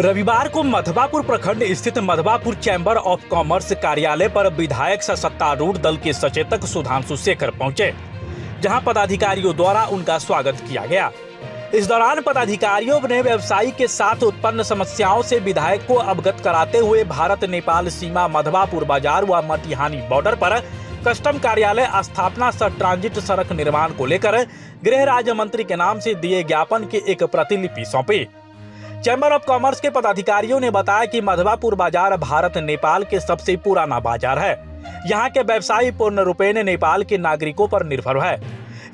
रविवार को मधवापुर प्रखंड स्थित मधवापुर चैम्बर ऑफ कॉमर्स कार्यालय पर विधायक सह सत्तारूढ़ दल के सचेतक सुधांशु शेखर पहुंचे, जहां पदाधिकारियों द्वारा उनका स्वागत किया गया। इस दौरान पदाधिकारियों ने व्यवसायी के साथ उत्पन्न समस्याओं से विधायक को अवगत कराते हुए भारत नेपाल सीमा मधवापुर बाजार व मटिहानी बॉर्डर पर कस्टम कार्यालय स्थापना सह ट्रांजिट सड़क निर्माण को लेकर गृह राज्य मंत्री के नाम से दिए ज्ञापन की एक प्रतिलिपि सौंपी। चैम्बर ऑफ कॉमर्स के पदाधिकारियों ने बताया कि मधवापुर बाजार भारत नेपाल के सबसे पुराना बाजार है। यहाँ के व्यवसायी पूर्ण रूपेण नेपाल के नागरिकों पर निर्भर है।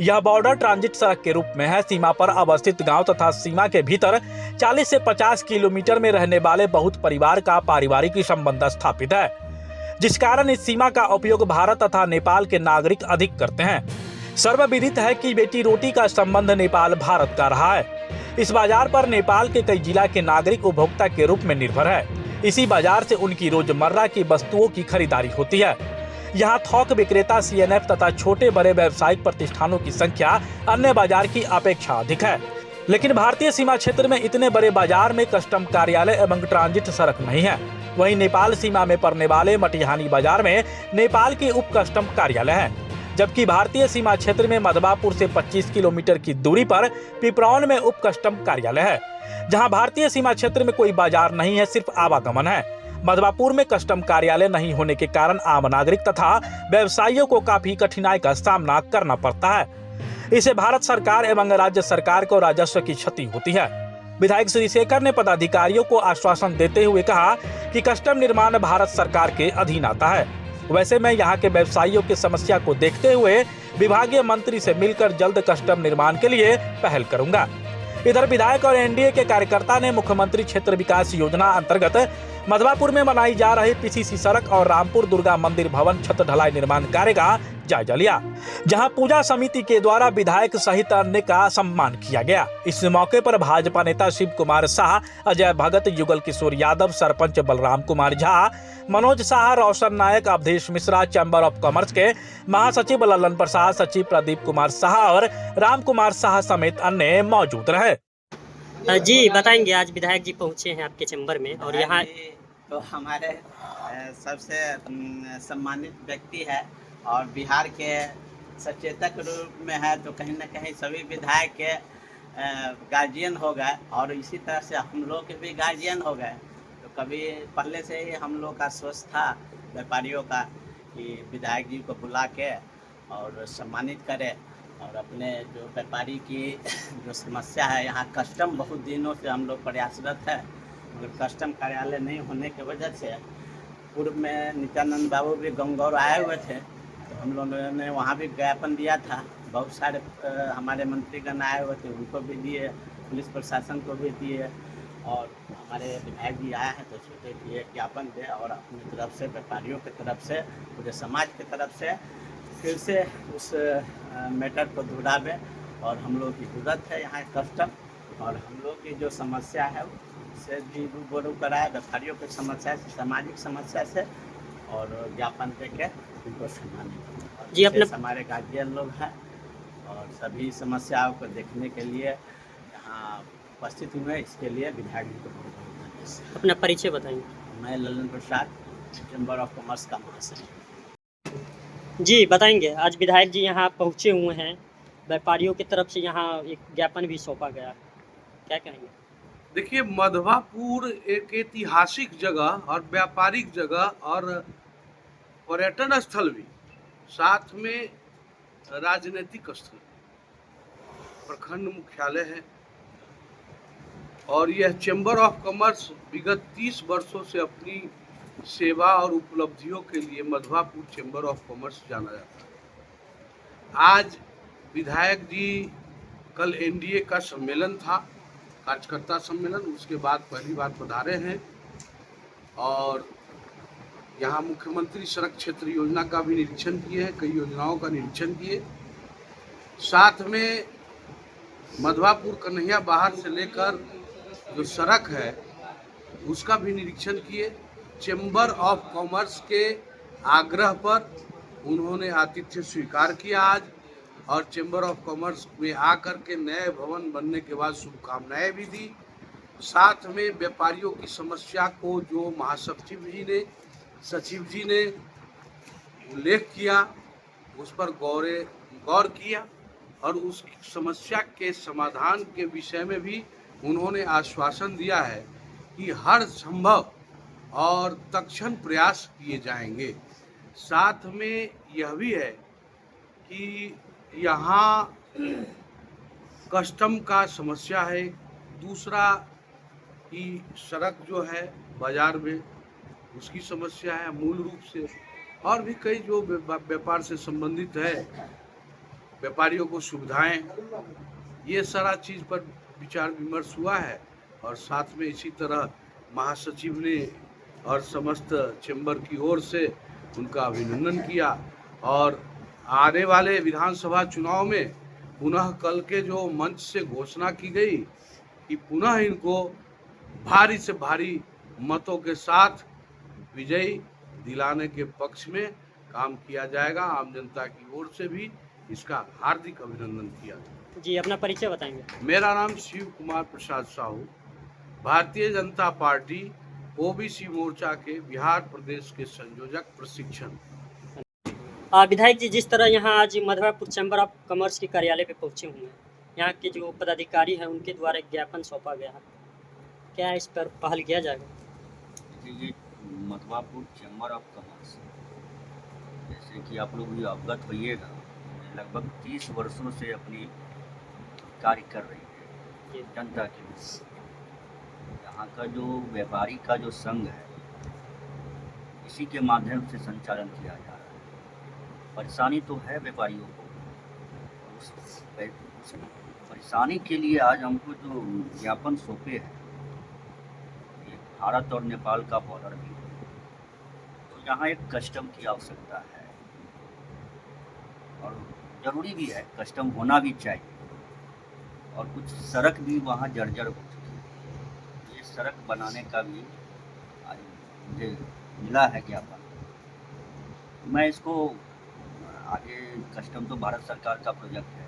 यह बॉर्डर ट्रांजिट सड़क के रूप में है। सीमा पर अवस्थित गांव तथा सीमा के भीतर 40 से 50 किलोमीटर में रहने वाले बहुत परिवार का पारिवारिक संबंध स्थापित है, जिस कारण इस सीमा का उपयोग भारत तथा नेपाल के नागरिक अधिक करते हैं। सर्वविदित है कि बेटी रोटी का संबंध नेपाल भारत का रहा है। इस बाजार पर नेपाल के कई जिला के नागरिक उपभोक्ता के रूप में निर्भर है। इसी बाजार से उनकी रोजमर्रा की वस्तुओं की खरीदारी होती है। यहाँ थोक विक्रेता सीएनएफ तथा छोटे बड़े व्यावसायिक प्रतिष्ठानों की संख्या अन्य बाजार की अपेक्षा अधिक है। लेकिन भारतीय सीमा क्षेत्र में इतने बड़े बाजार में कस्टम कार्यालय एवं ट्रांजिट सड़क नहीं है। वहीं नेपाल सीमा में पड़ने वाले मटिहानी बाजार में नेपाल की उप कस्टम कार्यालय है, जबकि भारतीय सीमा क्षेत्र में मधवापुर से 25 किलोमीटर की दूरी पर पिपरौन में उप कस्टम कार्यालय है। जहां भारतीय सीमा क्षेत्र में कोई बाजार नहीं है, सिर्फ आवागमन है। मधवापुर में कस्टम कार्यालय नहीं होने के कारण आम नागरिक तथा व्यवसायियों को काफी कठिनाई का सामना करना पड़ता है। इससे भारत सरकार एवं राज्य सरकार को राजस्व की क्षति होती है। विधायक श्री शेखर ने पदाधिकारियों को आश्वासन देते हुए कहा कि कस्टम निर्माण भारत सरकार के अधीन आता है। वैसे मैं यहाँ के व्यवसायियों की समस्या को देखते हुए विभागीय मंत्री से मिलकर जल्द कस्टम निर्माण के लिए पहल करूंगा। इधर विधायक और एनडीए के कार्यकर्ता ने मुख्यमंत्री क्षेत्र विकास योजना अंतर्गत मधवापुर में बनाई जा रही पीसीसी सड़क और रामपुर दुर्गा मंदिर भवन छत ढलाई निर्माण कार्य का जायजा लिया, जहां पूजा समिति के द्वारा विधायक सहित अन्य का सम्मान किया गया। इस मौके पर भाजपा नेता Shiv Kumar Shah, Ajay Bhagat, Yugal Kishore Yadav, sarpanch Balram Kumar Jha, Manoj Shah, Roshan Nayak, Awadhesh Mishra, chamber of commerce के महासचिव ललन प्रसाद, सचिव प्रदीप कुमार शाह और राम कुमार शाह समेत अन्य मौजूद रहे। जी बताएंगे, आज विधायक जी पहुंचे हैं आपके चैम्बर में और यहाँ तो हमारे सबसे सम्मानित व्यक्ति है और बिहार के सचेतक रूप में है, तो कहीं ना कहीं सभी विधायक के गार्जियन हो गए और इसी तरह से हम लोग के भी गार्जियन हो गए। तो कभी पहले से ही हम लोग का सोच था व्यापारियों का कि विधायक जी को बुला के और सम्मानित करें और अपने जो व्यापारी की जो समस्या है, यहाँ कस्टम बहुत दिनों से हम लोग प्रयासरत है, मगर कस्टम कार्यालय नहीं होने की वजह से पूर्व में नित्यानंद बाबू भी गंगौर आए हुए थे, तो हम लोगों ने वहाँ भी ज्ञापन दिया था। बहुत सारे हमारे मंत्रीगण आए हुए थे, उनको भी दिए, पुलिस प्रशासन को भी दिए और हमारे विधायक जी आए हैं तो सोचे कि ये ज्ञापन दे और अपनी तरफ से व्यापारियों की तरफ से पूरे समाज की तरफ से फिर से उस मैटर को दोहरावे और हम लोग की जरूरत है यहाँ कस्टम और हम लोग की जो समस्या है उससे भी रूबरू कराए, व्यापारियों की समस्या से, सामाजिक समस्या से और ज्ञापन दे के उनको सम्मानित जी। अपने हमारे गार्जियन लोग हैं और सभी समस्याओं को देखने के लिए यहाँ उपस्थित हुए, इसके लिए विधायक जी को बहुत बहुत धन्यवाद। अपना परिचय बताएंगे। मैं ललन प्रसाद, चैम्बर ऑफ कॉमर्स का महासचिव। जी बताएंगे, आज विधायक जी यहाँ पहुँचे हुए हैं, व्यापारियों की तरफ से यहाँ एक ज्ञापन भी सौंपा गया, क्या कहेंगे? देखिए, मधवापुर एक ऐतिहासिक जगह और व्यापारिक जगह और पर्यटन स्थल भी, साथ में राजनीतिक स्थल, प्रखंड मुख्यालय है और यह चैम्बर ऑफ कॉमर्स विगत 30 वर्षों से अपनी सेवा और उपलब्धियों के लिए मधवापुर चैम्बर ऑफ कॉमर्स जाना जाता है। आज विधायक जी कल एनडीए का सम्मेलन था, कार्यकर्ता सम्मेलन, उसके बाद पहली बार पधारे हैं और यहाँ मुख्यमंत्री सड़क क्षेत्र योजना का भी निरीक्षण किए हैं, कई योजनाओं का निरीक्षण किए, साथ में मधवापुर कन्हैया बाहर से लेकर जो सड़क है उसका भी निरीक्षण किए। चैम्बर ऑफ कॉमर्स के आग्रह पर उन्होंने आतिथ्य स्वीकार किया आज और चैम्बर ऑफ कॉमर्स में आकर के नए भवन बनने के बाद शुभकामनाएं भी दी साथ में व्यापारियों की समस्या को जो सचिव जी ने उल्लेख किया, उस पर गौर किया और उस समस्या के समाधान के विषय में भी उन्होंने आश्वासन दिया है कि हर संभव और तत्क्षण प्रयास किए जाएंगे। साथ में यह भी है कि यहाँ कस्टम का समस्या है, दूसरा कि सड़क जो है बाजार में उसकी समस्या है मूल रूप से, और भी कई जो व्यापार से संबंधित है, व्यापारियों को सुविधाएं, ये सारा चीज़ पर विचार विमर्श हुआ है। और साथ में इसी तरह महासचिव ने और समस्त चैम्बर की ओर से उनका अभिनंदन किया और आने वाले विधानसभा चुनाव में पुनः कल के जो मंच से घोषणा की गई कि पुनः इनको भारी से भारी मतों के साथ विजयी दिलाने के पक्ष में काम किया जाएगा। आम जनता की ओर से भी इसका हार्दिक अभिनंदन किया। जी, अपना परिचय बताएंगे। मेरा नाम शिव कुमार प्रसाद साहू, भारतीय जनता पार्टी ओबीसी मोर्चा के बिहार प्रदेश के संयोजक प्रशिक्षण। विधायक जी, जिस तरह यहाँ आज मधवापुर चैम्बर ऑफ कॉमर्स के कार्यालय पे पहुँचे हुए हैं, यहाँ के जो पदाधिकारी हैं उनके द्वारा एक ज्ञापन सौंपा गया है, क्या इस पर पहल किया जाएगा? ये मधवापुर चैम्बर ऑफ कॉमर्स, जैसे कि आप लोग भी अवगत होइएगा, लगभग 30 वर्षों से अपनी कार्य कर रही है जनता के लिए। यहाँ का जो व्यापारी का जो संघ है, इसी के माध्यम से संचालन किया जा रहा है। परेशानी तो है व्यापारियों को, उस परेशानी के लिए आज हमको जो ज्ञापन सौंपे हैं, ये भारत और नेपाल का बॉर्डर भी है, तो यहाँ एक कस्टम की आवश्यकता है और ज़रूरी भी है, कस्टम होना भी चाहिए। और कुछ सड़क भी वहाँ जर्जर हो चुकी है, ये सड़क बनाने का भी आज मुझे मिला है ज्ञापन। मैं इसको आगे, कस्टम तो भारत सरकार का प्रोजेक्ट है,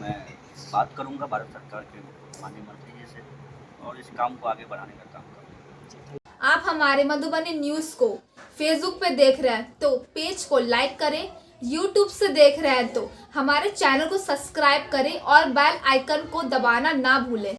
मैं बात करूंगा भारत सरकार के माननीय मंत्री जी से और इस काम को आगे बढ़ाने का काम करूंगा। आप हमारे मधुबनी न्यूज़ को फेसबुक पे देख रहे हैं तो पेज को लाइक करें, यूट्यूब से देख रहे हैं तो हमारे चैनल को सब्सक्राइब करें और बेल आइकन को दबाना ना भूलें।